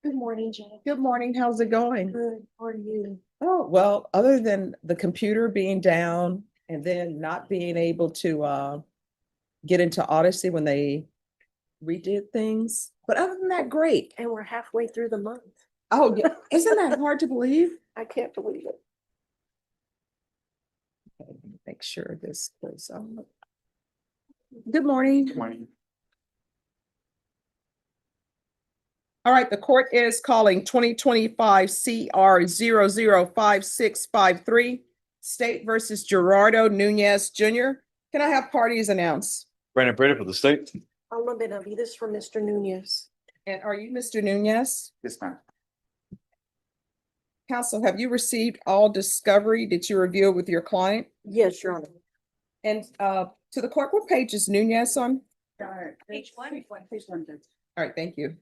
Good morning, Judge. Good morning. How's it going? Good. How are you? Oh, well, other than the computer being down and then not being able to get into Odyssey when they redid things. But other than that, great. And we're halfway through the month. Oh, yeah. Isn't that hard to believe? I can't believe it. Okay, let me make sure this goes on. Good morning. Good morning. All right, the court is calling 2025 CR 005653, State versus Gerardo Nunees Jr. Can I have parties announced? Brandon Brady for the state. Alma Benavides for Mr. Nunes. And are you Mr. Nunes? Yes, ma'am. Counsel, have you received all discovery? Did you review it with your client? Yes, Your Honor. And to the court, what page is Nunes on? Page one. Page one. All right, thank you.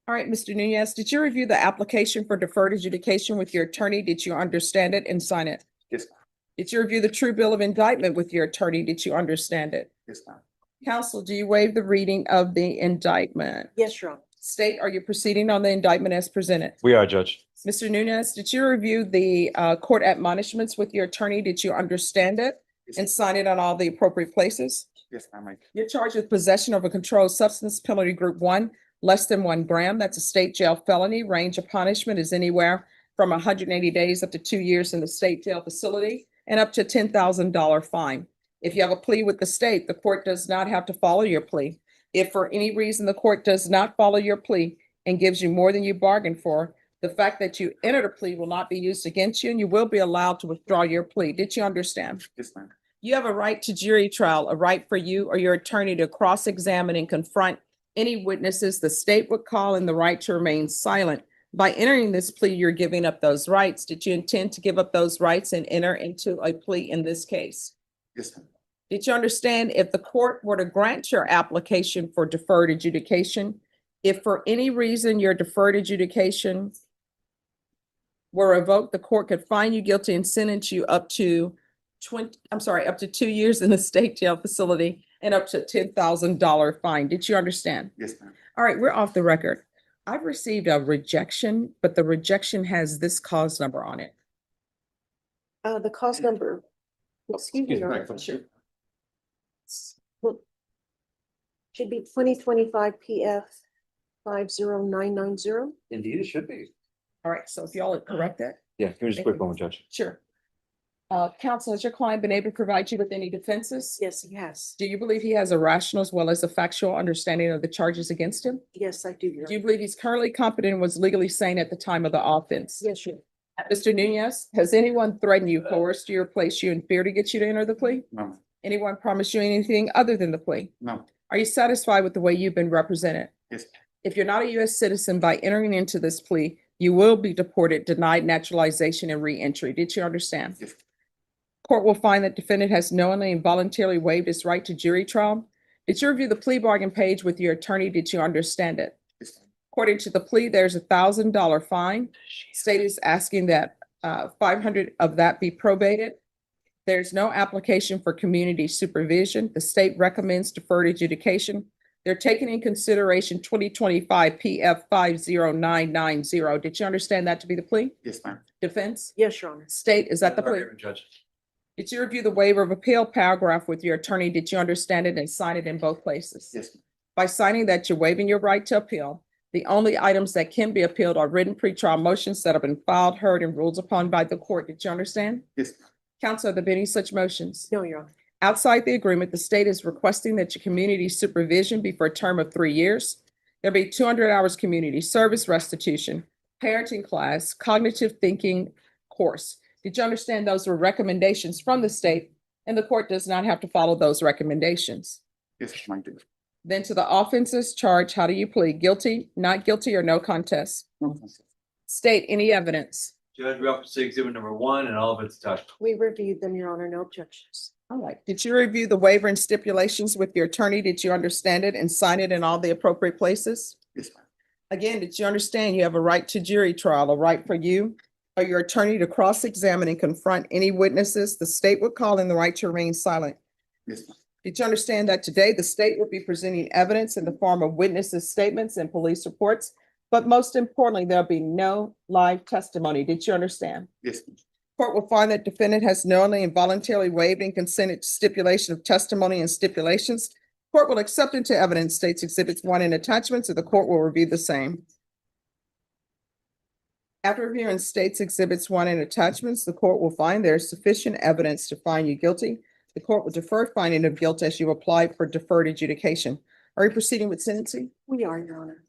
All right, Mr. Nunes, did you review the application for deferred adjudication with your attorney? Did you understand it and sign it? Yes, ma'am. Did you review the true bill of indictment with your attorney? Did you understand it? Yes, ma'am. Counsel, do you waive the reading of the indictment? Yes, Your Honor. State, are you proceeding on the indictment as presented? We are, Judge. Mr. Nunes, did you review the court admonishments with your attorney? Did you understand it and sign it on all the appropriate places? Yes, ma'am. You're charged with possession of a controlled substance, penalty group 1, less than 1 gram. That's a state jail felony. Range of punishment is anywhere from 180 days up to 2 years in the state jail facility and up to a $10,000 fine. If you have a plea with the state, the court does not have to follow your plea. If for any reason the court does not follow your plea and gives you more than you bargained for, the fact that you entered a plea will not be used against you and you will be allowed to withdraw your plea. Did you understand? Yes, ma'am. You have a right to jury trial, a right for you or your attorney to cross-examine and confront any witnesses the state would call, and the right to remain silent. By entering this plea, you're giving up those rights. Did you intend to give up those rights and enter into a plea in this case? Yes, ma'am. Did you understand if the court were to grant your application for deferred adjudication, if for any reason your deferred adjudication were revoked, the court could find you guilty and sentence you up to 2 years in the state jail facility and up to a $10,000 fine. Did you understand? Yes, ma'am. All right, we're off the record. I've received a rejection, but the rejection has this cause number on it. The cause number. Excuse me, Your Honor. Sure. Should be 2025 PF 50990. Indeed, it should be. All right, so if y'all would correct that. Yeah, give me just a quick moment, Judge. Sure. Counsel, has your client been able to provide you with any defenses? Yes, he has. Do you believe he has a rational as well as a factual understanding of the charges against him? Yes, I do, Your Do you Honor. believe he's currently competent and was legally sane at the time of the offense? Yes, Your Honor. Mr. Nunes, has anyone threatened you, coerced you, or placed you in fear to get you to enter the plea? No, Anyone promised you anything other than the plea? no. Are you satisfied with the way you've been represented? Yes, If you're not a U.S. citizen by entering into this plea, you will be deported, denied naturalization, and reentry. Did you understand? yes, Court will find that defendant has knowingly and voluntarily waived his right to jury trial. Did you review the plea bargain page with your attorney? Did you understand it? yes. According to the plea, there's $1,000 fine. State is asking that 500 of that be probated. There's no application for community supervision. The state recommends deferred adjudication. They're taking in consideration 2025 PF 50990. Did you understand that to be the plea? Yes, ma'am. Defense? Yes, Your Honor. State, is that the plea? Judge. Did you review the waiver of appeal paragraph with your attorney? Did you understand it and sign it in both places? Yes, ma'am. By signing that, you're waiving your right to appeal. The only items that can be appealed are written pretrial motions that have been filed, heard, and ruled upon by the court. Did you understand? Yes, ma'am. Counsel, have there been any such motions? No, Your Honor. Outside the agreement, the state is requesting that your community supervision be for a term of 3 years. There'll be 200 hours community service restitution, parenting class, cognitive thinking course. Did you understand those were recommendations from the state and the court does not have to follow those recommendations? Yes, ma'am. Then to the offenses charged, how do you plead? Guilty, not guilty, or no contest? No. State any evidence. Judge, we have to see exhibit number 1 and all of its attached. We reviewed them, Your Honor. No objections. All right. Did you review the waiver and stipulations with your attorney? Did you understand it and sign it in all the appropriate places? Yes, ma'am. Again, did you understand you have a right to jury trial, a right for you or your attorney to cross-examine and confront any witnesses the state would call in, the right to remain silent? Yes, ma'am. Did you understand that today the state will be presenting evidence in the form of witnesses' statements and police reports? But most importantly, there'll be no live testimony. Did you understand? Yes. Court will find that defendant has knowingly and voluntarily waived and consented to stipulation of testimony and stipulations. Court will accept into evidence states exhibits 1 and attachments, and the court will review the same. After reviewing states exhibits 1 and attachments, the court will find there is sufficient evidence to find you guilty. The court will defer finding of guilt as you apply for deferred adjudication. Are you proceeding with sentencing? We are, Your Honor.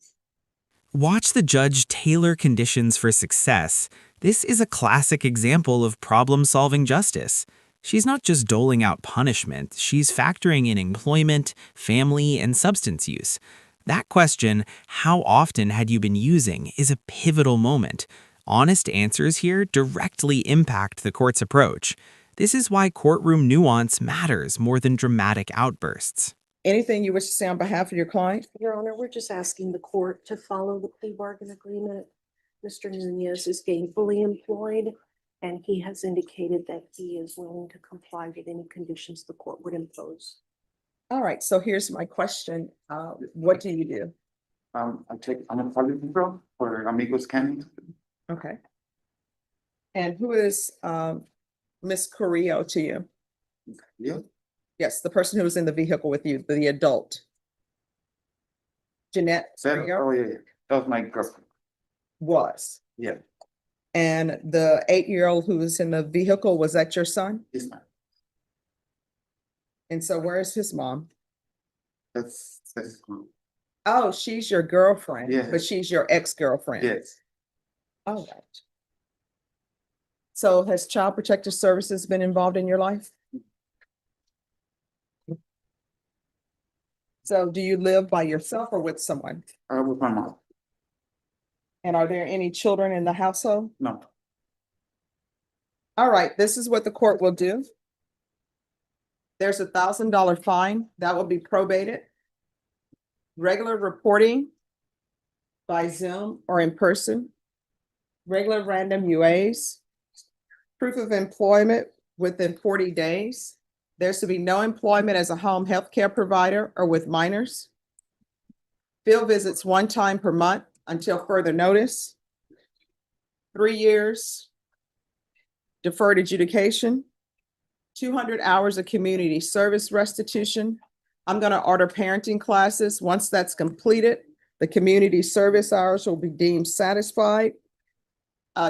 Watch the judge tailor conditions for success. This is a classic example of problem-solving justice. She's not just doling out punishment, she's factoring in employment, family, and substance use. That question, how often had you been using, is a pivotal moment. Honest answers here directly impact the court's approach. This is why courtroom nuance matters more than dramatic outbursts. Anything you wish to say on behalf of your client? Your Honor, we're just asking the court to follow the plea bargain agreement. Mr. Nunees is gainfully employed, and he has indicated that he is willing to comply with any conditions the court would impose. All right, so here's my question. What do you do? I'm a public control for Amigos County. Okay. And who is Miss Carrillo to you? Yeah. Yes, the person who was in the vehicle with you, the adult. Jeanette Carrillo Oh, yeah. That was my girlfriend. was. Yeah. And the 8-year-old who was in the vehicle, was that your son? Yes, ma'am. And so where is his mom? That's cool. Oh, she's your girlfriend, Yeah. but she's your ex-girlfriend. Yes. All right. So has Child Protective Services been involved in your life? So do you live by yourself or with someone? With my mom. And are there any children in the household? No. All right, this is what the court will do. There's a $1,000 fine that will be probated. Regular reporting by Zoom or in person. Regular random UAs. Proof of employment within 40 days. There's to be no employment as a home health care provider or with minors. Field visits 1 time per month until further notice. 3 years. Deferred adjudication. 200 hours of community service restitution. I'm going to order parenting classes. Once that's completed, the community service hours will be deemed satisfied.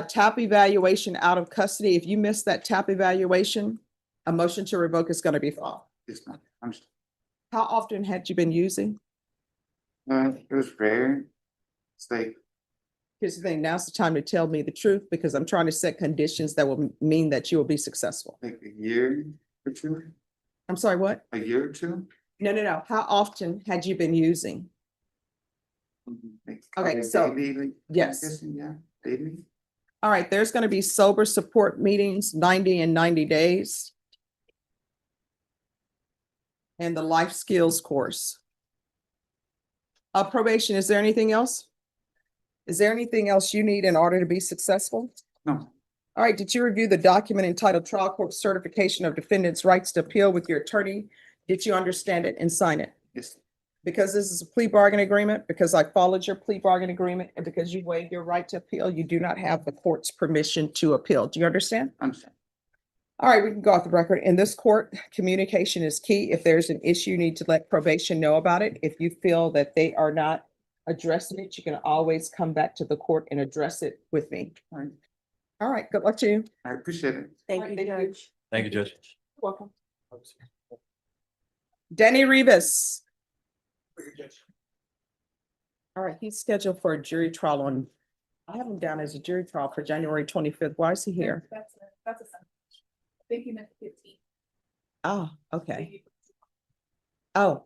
TAP evaluation out of custody. If you miss that TAP evaluation, a motion to revoke is going to be filed. Yes, ma'am. Understood. How often had you been using? It was rare. It's like, Here's the thing, now's the time to tell me the truth because I'm trying to set conditions that will mean that you will be successful. a year or two. I'm sorry, what? A year or two. No. How often had you been using? Like, Okay, so- daily, like, Yes. I'm guessing, yeah, daily. All right, there's going to be sober support meetings, 90 and 90 days. And the life skills course. Probation, is there anything else? Is there anything else you need in order to be successful? No. All right, did you review the document entitled Trial Court Certification of Defendant's Rights to Appeal with your attorney? Did you understand it and sign it? Yes. Because this is a plea bargain agreement, because I followed your plea bargain agreement, and because you waived your right to appeal, you do not have the court's permission to appeal. Do you understand? Understand. All right, we can go off the record. In this court, communication is key. If there's an issue, you need to let probation know about it. If you feel that they are not addressing it, you can always come back to the court and address it with me. All right. All right, good luck to you. I appreciate it. Thank All you, right, thank you. Judge. Thank you, Judge. Welcome. Danny Rivas. All right, he's scheduled for a jury trial on, I have him down as a jury trial for January 25th. Why is he here? That's a sign. I think you meant 15. Oh, okay. Oh,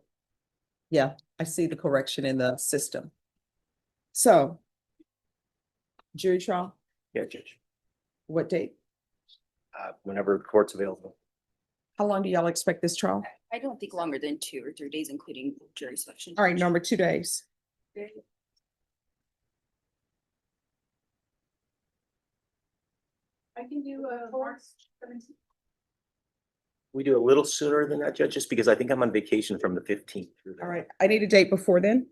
yeah, I see the correction in the system. So, jury trial, Yeah, Judge. what date? Whenever the court's available. How long do y'all expect this trial? I don't think longer than 2 or 3 days, including jury selection. All right, number 2 days. I can do March 17th. We do a little sooner than that, Judge, just because I think I'm on vacation from the 15th through. All right, I need a date before then.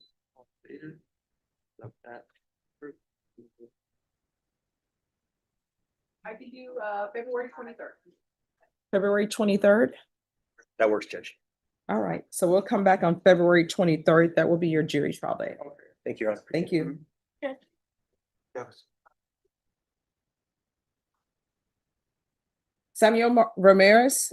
I can do, February 23rd. February 23rd. That works, Judge. All right, so we'll come back on February 23rd. That will be your jury trial date. Thank you, Your Honor. Thank you. Samuel Ramirez,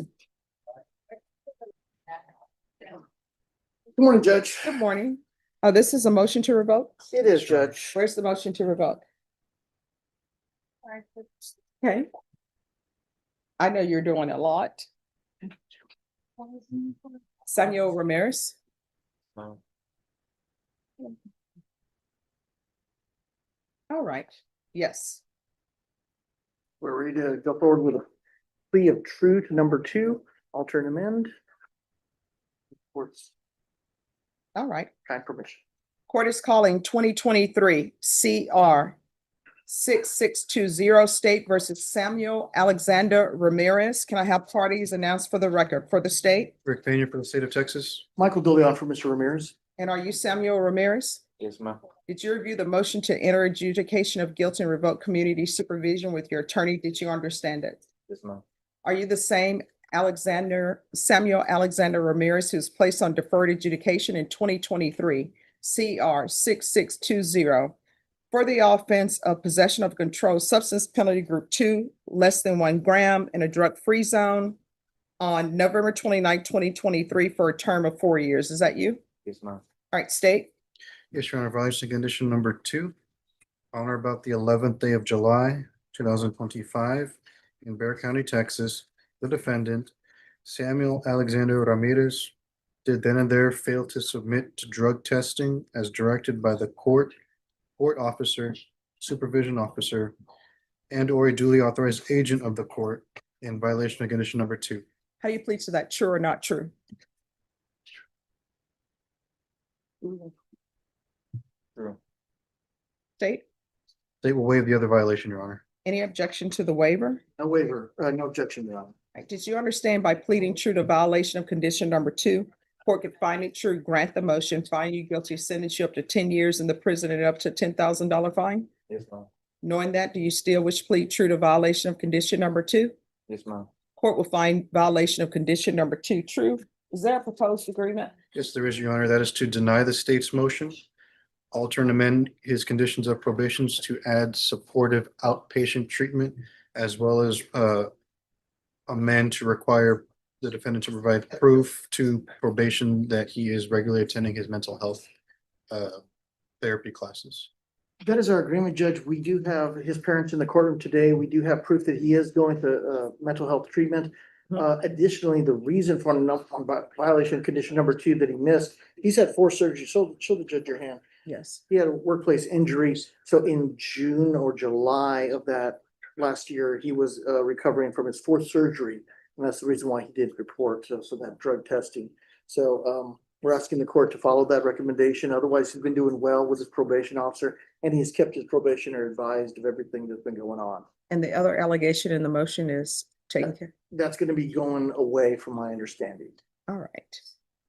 Good morning, Judge. good morning. Oh, this is a motion to revoke? It is, Judge. Where's the motion to revoke? Okay. I know you're doing a lot. Samuel Ramirez. Um, All right, yes. We're ready to go forward with a plea of true to number 2, alternate amend. Court's All right. kind permission. Court is calling 2023 CR 6620 State versus Samuel Alexander Ramirez. Can I have parties announced for the record for the state? Rick Pena for the state of Texas. Michael DeLeon for Mr. Ramirez. And are you Samuel Ramirez? Yes, ma'am. Did you review the motion to enter adjudication of guilt and revoke community supervision with your attorney? Did you understand it? Yes, ma'am. Are you the same Samuel Alexander Ramirez who's placed on deferred adjudication in 2023 CR 6620 for the offense of possession of a controlled substance penalty group 2, less than 1 gram in a drug-free zone on November 29, 2023 for a term of 4 years? Is that you? Yes, ma'am. All right, state. Yes, Your Honor, violation of condition number 2. On or about the 11th day of July, 2025, in Bexar County, Texas, the defendant, Samuel Alexander Ramirez, did then and there fail to submit to drug testing as directed by the court officer, supervision officer, and or a duly authorized agent of the court in violation of condition number 2. How do you plead to that? True or not true? True. State. State will waive the other violation, Your Honor. Any objection to the waiver? No waiver, no objection, Your Honor. All right, did you understand by pleading true to violation of condition number 2, court could find it true, grant the motion, find you guilty, sentence you up to 10 years in the prison and up to $10,000 fine? Yes, ma'am. Knowing that, do you still wish to plead true to violation of condition number 2? Yes, ma'am. Court will find violation of condition number 2 true. Is there a proposed agreement? Yes, there is, Your Honor. That is to deny the state's motion, alter and amend his conditions of probations to add supportive outpatient treatment, as well as amend to require the defendant to provide proof to probation that he is regularly attending his mental health therapy classes. That is our agreement, Judge. We do have his parents in the courtroom today. We do have proof that he is going to mental health treatment. Additionally, the reason for violation of condition number 2 that he missed, he's had 4 surgeries. So show the judge your hand. Yes. He had a workplace injury. So in June or July of that last year, he was recovering from his 4th surgery. And that's the reason why he did report. So that drug testing. So we're asking the court to follow that recommendation. Otherwise, he's been doing well with his probation officer, and he's kept his probationer advised of everything that's been going on. And the other allegation in the motion is taken care. That's going to be going away from my understanding. All right.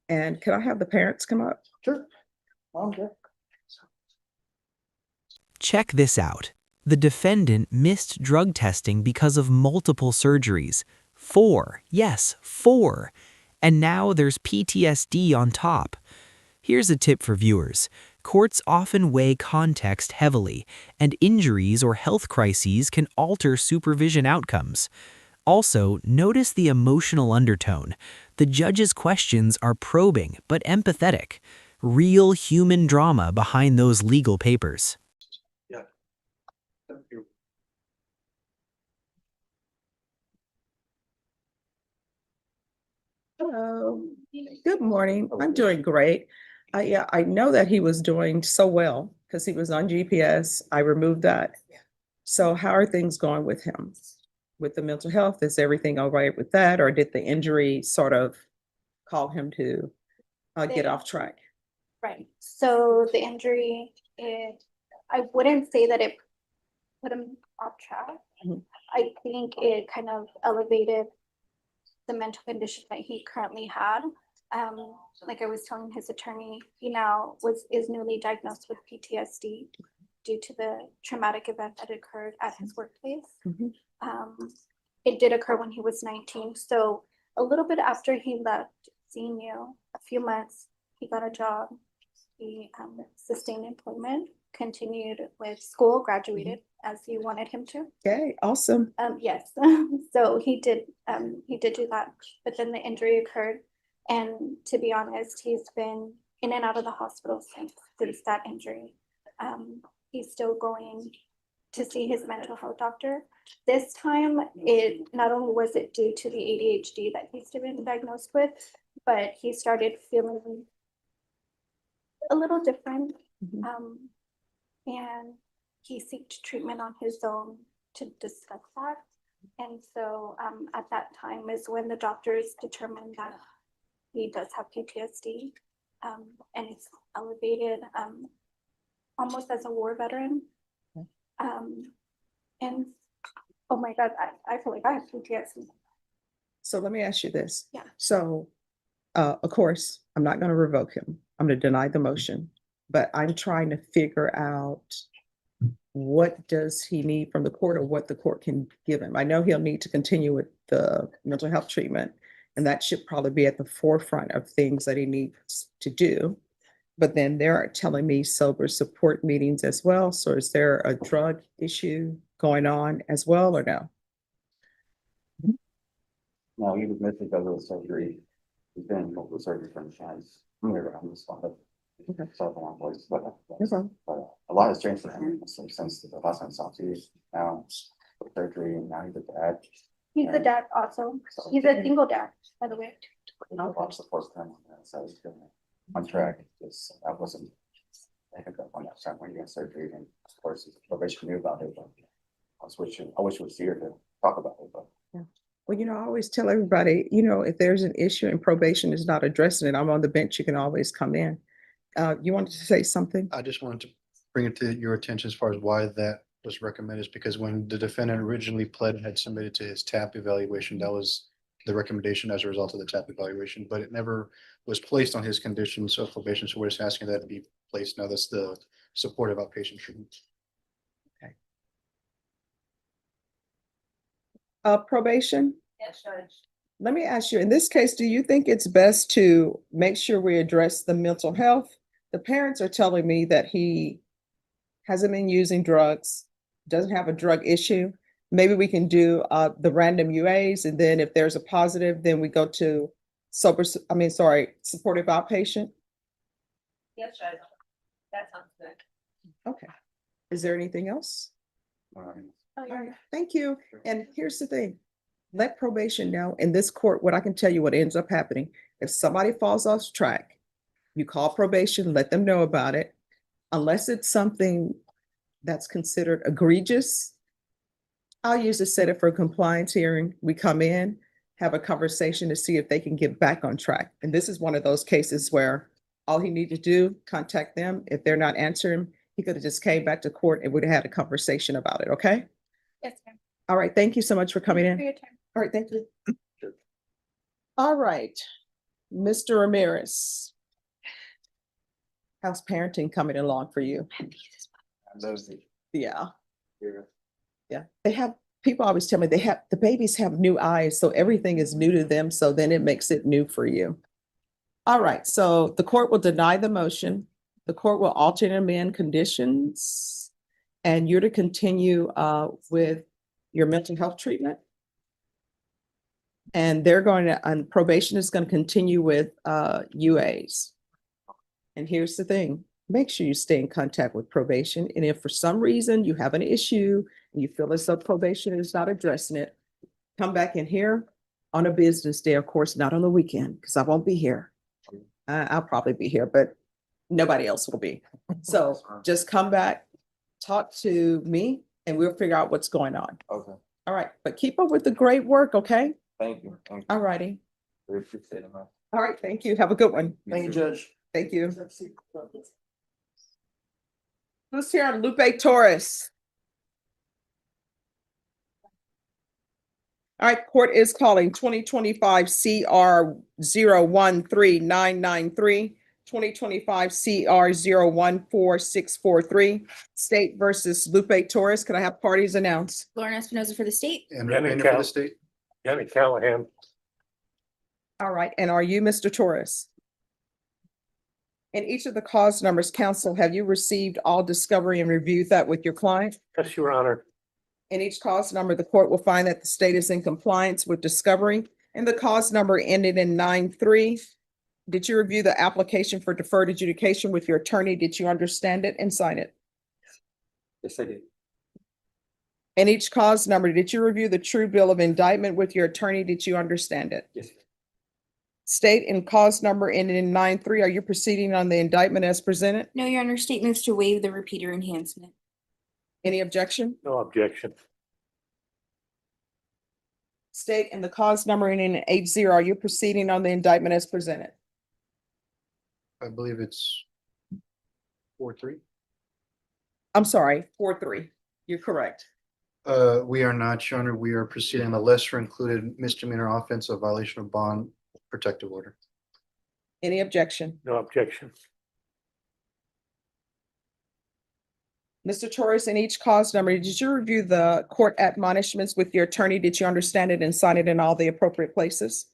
And can I have the parents come up? Sure. Okay. Check this out. The defendant missed drug testing because of multiple surgeries. 4. Yes, 4. And now there's PTSD on top. Here's a tip for viewers. Courts often weigh context heavily, and injuries or health crises can alter supervision outcomes. Also, notice the emotional undertone. The judge's questions are probing but empathetic. Real human drama behind those legal papers. Hello. Good morning. I'm doing great. Yeah, I know that he was doing so well because he was on GPS. I removed that. So how are things going with him? With the mental health, is everything all right with that? Or did the injury sort of call him to get off track? Right. So the injury, I wouldn't say that it put him off track. Mhm. I think it kind of elevated the mental condition that he currently had. Like I was telling his attorney, he now is newly diagnosed with PTSD due to the traumatic event that occurred at his workplace. Mhm. It did occur when he was 19. So a little bit after he left seeing you, a few months, he got a job. He sustained employment, continued with school, graduated as you wanted him to. Okay, awesome. Yes, so he did do that, but then the injury occurred. And to be honest, he's been in and out of the hospital since that injury. He's still going to see his mental health doctor. This time, it not only was it due to the ADHD that he's been diagnosed with, but he started feeling a little different. And he sought treatment on his own to discuss that. And so at that time is when the doctors determined that he does have PTSD, and it's elevated almost as a war veteran. And oh my God, I feel like I have PTSD. So let me ask you this. Yeah. So, of course, I'm not going to revoke him. I'm going to deny the motion, but I'm trying to figure out what does he need from the court or what the court can give him. I know he'll need to continue with the mental health treatment, and that should probably be at the forefront of things that he needs to do. But then they're telling me sober support meetings as well. So is there a drug issue going on as well or no? No, he was missing because of the surgery. He's been in multiple surgery from insurance. I'm around this spot. Okay. Several on voice, but Okay. a lot has changed for him since the last time I saw you. Now, with surgery, and now he's a dad. He's a dad also. He's a single dad, by the way. I watched the first time on that, so I was good on track. Just I wasn't. I think on that time when you had surgery, and of course, probation knew about it, but I wish we would see her to talk about it, but. Well, I always tell everybody, if there's an issue and probation is not addressing it, I'm on the bench, you can always come in. You wanted to say something? I just wanted to bring it to your attention as far as why that was recommended, is because when the defendant originally pled and had submitted to his TAP evaluation, that was the recommendation as a result of the TAP evaluation, but it never was placed on his conditions of probation. So we're just asking that to be placed. Now that's the supportive outpatient treatment. Probation? Yes, Judge. Let me ask you, in this case, do you think it's best to make sure we address the mental health? The parents are telling me that he hasn't been using drugs, doesn't have a drug issue. Maybe we can do the random UAs, and then if there's a positive, then we go to supportive outpatient. Yes, Judge. That sounds good. Okay. Is there anything else? Oh, All yeah. right, thank you. And here's the thing. Let probation know in this court, what I can tell you what ends up happening. If somebody falls off track, you call probation, let them know about it. Unless it's something that's considered egregious, I'll usually set it for a compliance hearing. We come in, have a conversation to see if they can get back on track. And this is one of those cases where all he needed to do, contact them. If they're not answering, he could have just came back to court and would have had a conversation about it, okay? Yes, ma'am. All right, thank you so much for coming Thank you in. for your time. All right, thank you. All right, Mr. Ramirez. How's parenting coming along for you? Yeah. Yeah, people always tell me the babies have new eyes, so everything is new to them, so then it makes it new for you. All right, so the court will deny the motion. The court will alter and amend conditions, and you're to continue with your mental health treatment. And they're going to, and probation is going to continue with UAs. And here's the thing, make sure you stay in contact with probation. And if for some reason you have an issue and you feel as though probation is not addressing it, come back in here on a business day, of course, not on the weekend, because I won't be here. I'll probably be here, but nobody else will be. So just come back, talk to me, and we'll figure out what's going on. Okay, All right, but keep up with the great work, okay? thank you. All righty. We appreciate it, man. All right, thank you. Have a good one. Thank you, Judge. Thank you. Who's here on Lupe Torres? All right, court is calling 2025 CR 013993, 2025 CR 014643, State versus Lupe Torres. Can I have parties announced? Lauren Espinoza for the state. And Jenny Remainer for Cal- the state. Jenny Callahan. All right, and are you Mr. Torres? In each of the cause numbers, counsel, have you received all discovery and reviewed that with your client? Yes, Your Honor. In each cause number, the court will find that the state is in compliance with discovery. And the cause number ended in 9-3. Did you review the application for deferred adjudication with your attorney? Did you understand it and sign it? Yes, I did. In each cause number, did you review the true bill of indictment with your attorney? Did you understand it? Yes. State in cause number ended in 9-3. Are you proceeding on the indictment as presented? No, Your Honor, state moves to waive the repeater enhancement. Any objection? No objection. State in the cause number ending in 8-0. Are you proceeding on the indictment as presented? I believe it's 4-3. I'm sorry, 4-3. You're correct. We are not, Your Honor. We are proceeding on a lesser included misdemeanor offense of violation of bond protective order. Any objection? No objection. Mr. Torres, in each cause number, did you review the court admonishments with your attorney? Did you understand it and sign it in all the appropriate places?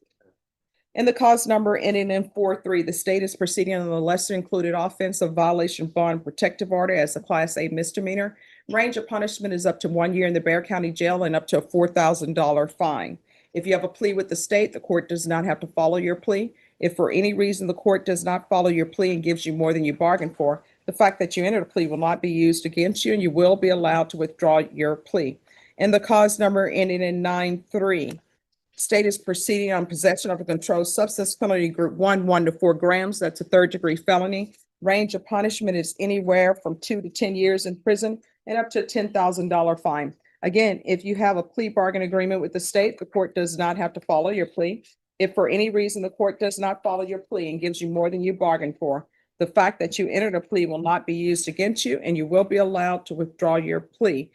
In the cause number ending in 4-3, the state is proceeding on the lesser included offense of violation of bond protective order as a Class A misdemeanor. Range of punishment is up to 1 year in the Bexar County Jail and up to a $4,000 fine. If you have a plea with the state, the court does not have to follow your plea. If for any reason the court does not follow your plea and gives you more than you bargained for, the fact that you entered a plea will not be used against you and you will be allowed to withdraw your plea. And the cause number ending in 9-3. State is proceeding on possession of a controlled substance penalty group 1 to 4 grams. That's a 3rd-degree felony. Range of punishment is anywhere from 2 to 10 years in prison and up to a $10,000 fine. Again, if you have a plea bargain agreement with the state, the court does not have to follow your plea. If for any reason the court does not follow your plea and gives you more than you bargained for, the fact that you entered a plea will not be used against you and you will be allowed to withdraw your plea.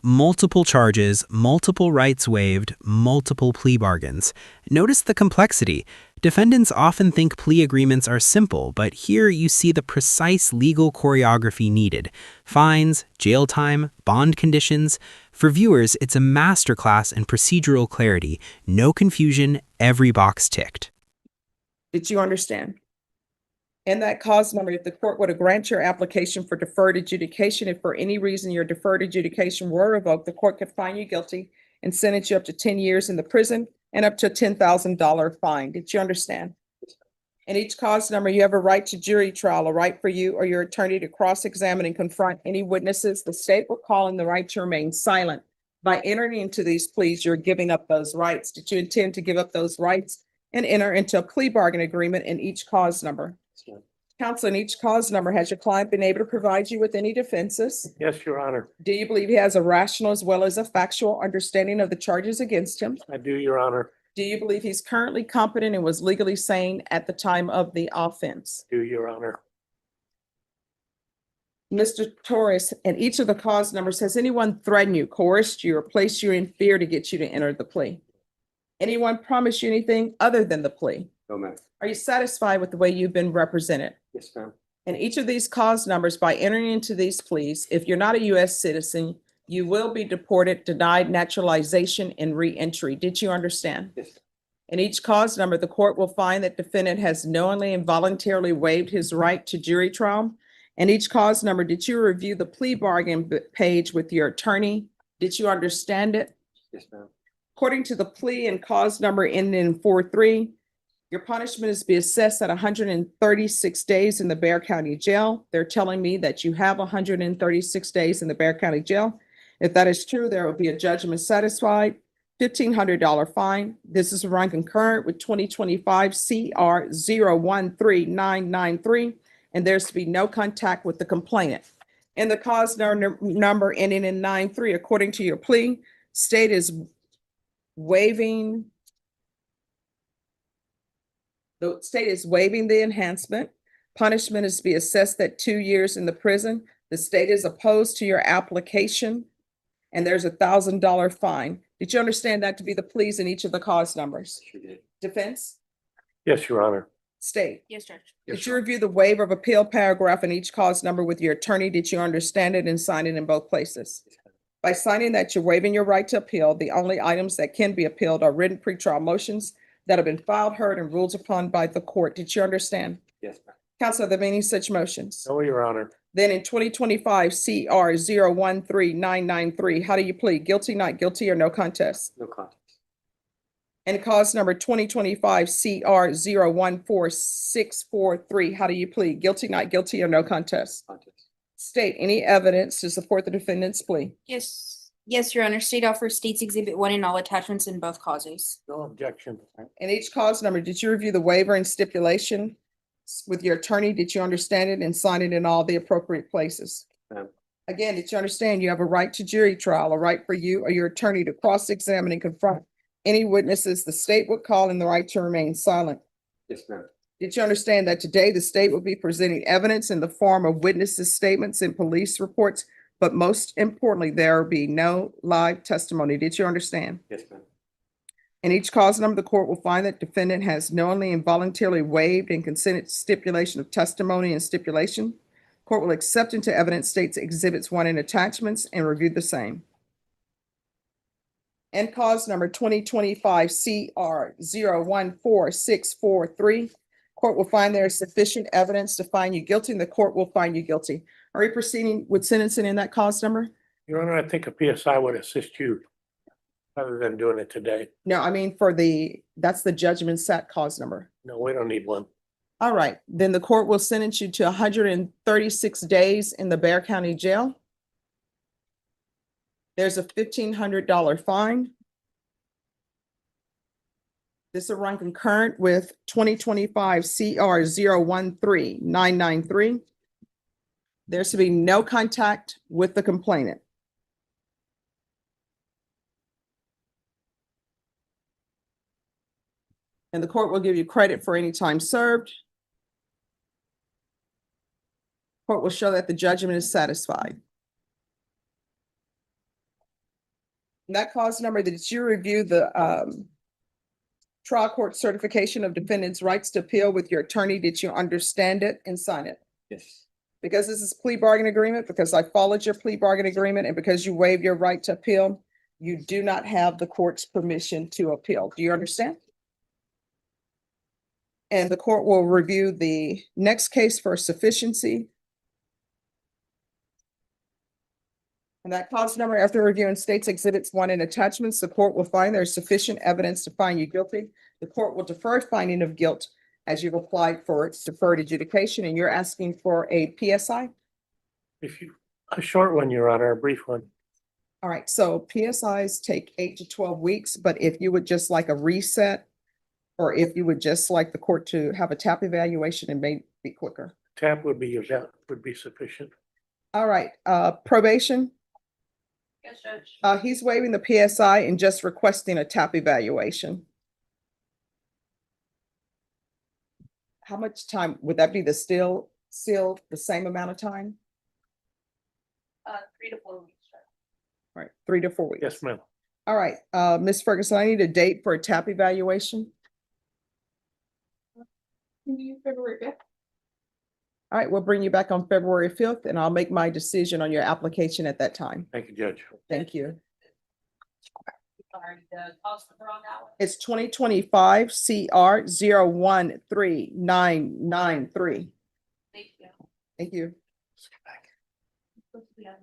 Multiple charges, multiple rights waived, multiple plea bargains. Notice the complexity. Defendants often think plea agreements are simple, but here you see the precise legal choreography needed. Fines, jail time, bond conditions. For viewers, it's a masterclass in procedural clarity. No confusion, every box ticked. Did you understand? In that cause number, if the court were to grant your application for deferred adjudication, if for any reason your deferred adjudication were revoked, the court could find you guilty and sentence you up to 10 years in the prison and up to a $10,000 fine. Did you understand? In each cause number, you have a right to jury trial, a right for you or your attorney to cross-examine and confront any witnesses. The state will call in the right to remain silent. By entering into these pleas, you're giving up those rights. Did you intend to give up those rights and enter into a plea bargain agreement in each cause number? Counsel, in each cause number, has your client been able to provide you with any defenses? Yes, Your Honor. Do you believe he has a rational as well as a factual understanding of the charges against him? I do, Your Honor. Do you believe he's currently competent and was legally sane at the time of the offense? Do, Your Honor. Mr. Torres, in each of the cause numbers, has anyone threatened you, coerced you, or placed you in fear to get you to enter the plea? Anyone promised you anything other than the plea? No, ma'am. Are you satisfied with the way you've been represented? Yes, ma'am. In each of these cause numbers, by entering into these pleas, if you're not a U.S. citizen, you will be deported, denied naturalization, and re-entry. Did you understand? Yes. In each cause number, the court will find that defendant has knowingly and voluntarily waived his right to jury trial. In each cause number, did you review the plea bargain page with your attorney? Did you understand it? Yes, ma'am. According to the plea and cause number ending in 4-3, your punishment is to be assessed at 136 days in the Bexar County Jail. They're telling me that you have 136 days in the Bexar County Jail. If that is true, there will be a judgment satisfied, $1,500 fine. This is run concurrent with 2025 CR 013993, and there's to be no contact with the complainant. In the cause number ending in 9-3, according to your plea, state is waiving. The state is waiving the enhancement. Punishment is to be assessed at 2 years in the prison. The state is opposed to your application, and there's a $1,000 fine. Did you understand that to be the pleas in each of the cause numbers? Sure did. Defense? Yes, Your Honor. State? Yes, Judge. Did you review the waiver of appeal paragraph in each cause number with your attorney? Did you understand it and sign it in both places? By signing that you're waiving your right to appeal, the only items that can be appealed are written pretrial motions that have been filed, heard, and ruled upon by the court. Did you understand? Yes, ma'am. Counsel, are there any such motions? No, Your Honor. Then in 2025 CR 013993, how do you plead? Guilty, not guilty, or no contest? No contest. And cause number 2025 CR 014643, how do you plead? Guilty, not guilty, or no contest? Contest. State any evidence to support the defendant's plea. Yes, yes, Your Honor. State offers State's Exhibit 1 and all attachments in both causes. No objection. In each cause number, did you review the waiver and stipulation with your attorney? Did you understand it and sign it in all the appropriate places? Ma'am. Again, did you understand you have a right to jury trial, a right for you or your attorney to cross-examine and confront any witnesses the state would call, and the right to remain silent? Yes, ma'am. Did you understand that today the state will be presenting evidence in the form of witnesses' statements and police reports, but most importantly, there will be no live testimony? Did you understand? Yes, ma'am. In each cause number, the court will find that defendant has knowingly and voluntarily waived and consented to stipulation of testimony and stipulation. Court will accept into evidence states exhibits 1 and attachments and review the same. And cause number 2025 CR 014643, court will find there is sufficient evidence to find you guilty, and the court will find you guilty. Are you proceeding with sentencing in that cause number? Your Honor, I think a PSI would assist you rather than doing it today. No, I mean that's the judgment sat cause number. No, we don't need one. All right, then the court will sentence you to 136 days in the Bexar County Jail. There's a $1,500 fine. This will run concurrent with 2025 CR 013993. There should be no contact with the complainant. And the court will give you credit for any time served. Court will show that the judgment is satisfied. And that cause number, did you review the trial court certification of defendant's rights to appeal with your attorney? Did you understand it and sign it? Yes. Because this is plea bargain agreement, because I followed your plea bargain agreement, and because you waived your right to appeal, you do not have the court's permission to appeal. Do you understand? And the court will review the next case for sufficiency. And that cause number, after reviewing states exhibits 1 and attachments, the court will find there is sufficient evidence to find you guilty. The court will defer finding of guilt as you've applied for its deferred adjudication, and you're asking for a PSI. A short one, Your Honor, a brief one. All right, so PSIs take 8 to 12 weeks, but if you would just like a reset, or if you would just like the court to have a TAP evaluation, it may be quicker. TAP would be sufficient. All right, probation. Yes, Judge. He's waiving the PSI and just requesting a TAP evaluation. How much time, would that be still the same amount of time? 3 to 4 weeks, Judge. All right, 3 to 4 weeks. Yes, ma'am. All right, Ms. Ferguson, I need a date for a TAP evaluation. February 5th. All right, we'll bring you back on February 5th, and I'll make my decision on your application at that time. Thank you, Judge. Thank you. Sorry, the cause for on that one. It's 2025 CR 013993. Thank you. Thank you. Supposed to be on